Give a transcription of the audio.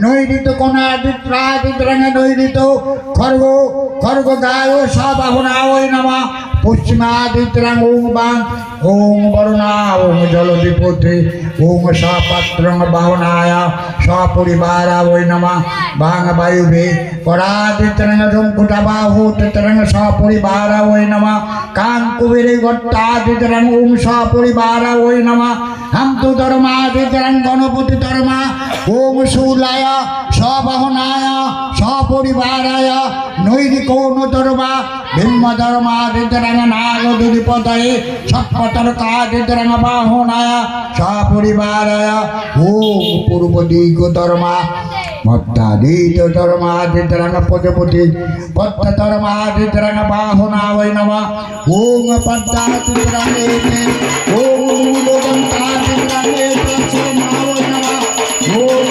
নৈরিত কোনাদিত্রাদিত্রাঙ্গ নৈরিত খর্গ খর্গ গায় সাবাহনা ওই নামা পশ্চিমাদিত্রাং ওং বাং ওং বরুণা ওং জলধিপতি ওং সপাত্রং বাহনায় সপরিবারা ওই নমা বাং বায়ুভে পরাদিত্রাং রঙ্কুটাবাহু তিত্রাং সপরিবারা ওই নমা কাং কুবেরে গট্টাদিত্রাং ওং সপরিবারা ওই নমা হামতু ধর্মাদিত্রাং গণপতি ধর্মা ওং শূলায় সবাহনায় সপরিবারায় নৈরিকৌণ ধর্মা ভীম ধর্মাদিত্রাং নাগদুদিপতয়ে সৎপতর্কাদিত্রাং বাহনায় সপরিবারায় ওং পূর্ব দিগ ধর্মা মত্তাদিত ধর্মাদিত্রাং প্রজাপতি পদ্ম ধর্মাদিত্রাং বাহনা ওই নমঃ ওং পদ্মাদিত্রাং ওং